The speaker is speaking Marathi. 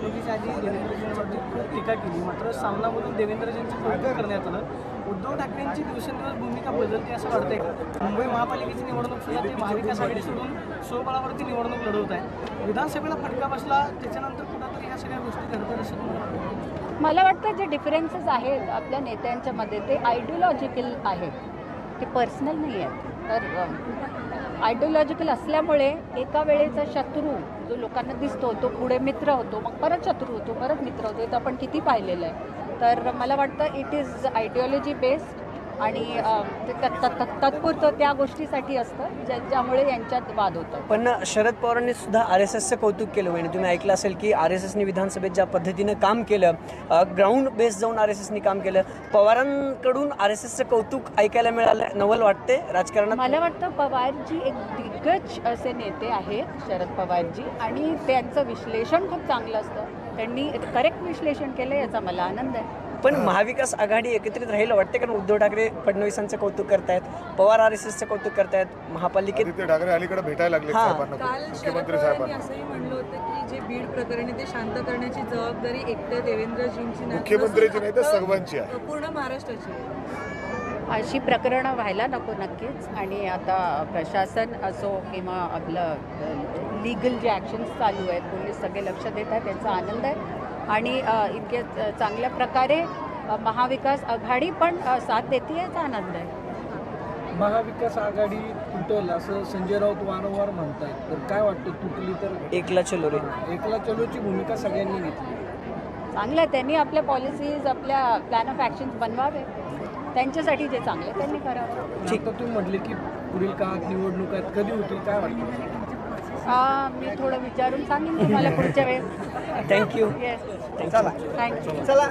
महापालिकेच्या आधी देवेंद्रजींवरती खूप टीका केली, मात्र सामनामधून देवेंद्रजींचं कौतुक करण्यात आलं. उद्धव ठाकरेंची दिवसेंदिवस भूमिका बदलते असं वाटतंय का? मुंबई महापालिकेची निवडणूक सुद्धा ते महाविकास आघाडी सोडून स्वबळावरती निवडणूक लढवत आहे. विधानसभेला फटका बसला, त्याच्यानंतर कुठंतरी ह्या सगळ्या गोष्टी घडतात असं तुम्हाला वाटतं? मला वाटतं जे डिफरन्सेस आहेत आपल्या नेत्यांच्या मध्ये ते आयडिओलॉजिकल आहेत, ते पर्सनल नाही आहेत. तर आयडिओलॉजिकल असल्यामुळे एका वेळेचा शत्रू जो लोकांना दिसतो तो पुढे मित्र होतो, मग परत शत्रू होतो, परत मित्र होतो. हे तर आपण किती पाहिलेलं आहे. तर मला वाटतं इट इज आयडिओलॉजी बेस्ड आणि तात्पुरतं त्या गोष्टीसाठी असतं ज्यामुळे यांच्यात वाद होतं. पण शरद पवारांनी सुद्धा RSSचं कौतुक केलं म्हणजे तुम्ही ऐकलं असेल की RSSनी विधानसभेत ज्या पद्धतीनं काम केलं, ग्राउंड बेस जाऊन RSSनी काम केलं. पवारांकडून RSSचं कौतुक ऐकायला मिळालं, नवल वाटते राजकारणात. मला वाटतं पवारजी एक दिग्गज असे नेते आहेत शरद पवारजी, आणि त्यांचं विश्लेषण खूप चांगलं असतं. त्यांनी करेक्ट विश्लेषण केलं, याचा मला आनंद आहे. पण महाविकास आघाडी एकत्रित राहिलं वाटते, कारण उद्धव ठाकरे फडणवीसांचं कौतुक करतायत, पवार RSSचं कौतुक करतायत, महापालिकेत आदित्य ठाकरे अलीकडे भेटायला लागले साहेबांना, काल मुख्यमंत्री शरद पवारांनी साहेबांना. असंही म्हणलं होतं की जे बीड प्रकरणी ते शांत करण्याची जबाबदारी एकट्या देवेंद्रजींची नाही, मुख्यमंत्र्यांची नाही तर सर्वांची आहे, पूर्ण महाराष्ट्राची आहे. अशी प्रकरणं व्हायला नको नक्कीच. आणि आता प्रशासन असो किंवा आपलं लीगल जे ॲक्शन्स चालू आहेत, पोलीस सगळे लक्ष देत आहेत, त्यांचा आनंद आहे. आणि इतक्या चांगल्या प्रकारे महाविकास आघाडी पण साथ देते, याचा आनंद आहे. महाविकास आघाडी तुटेल असं संजय राऊत वारंवार म्हणतात, तर काय वाटतं तुटली तर? एकला चलो रे. एकला चलोची भूमिका सगळ्यांनी घेतली. चांगलं आहे, त्यांनी आपल्या पॉलिसीज, आपल्या प्लॅन ऑफ ॲक्शन्स बनवावे. त्यांच्यासाठी जे चांगलं आहे त्यांनी करावं. ठीक, तर तुम्ही म्हटले की पुढील काळात निवडणूक आहेत, कधी होतील काय वाटतं? मी थोडं विचारून सांगेन तुम्हाला पुढच्या वेळेस. थँक्यू. येस, चला थँक्यू. चला.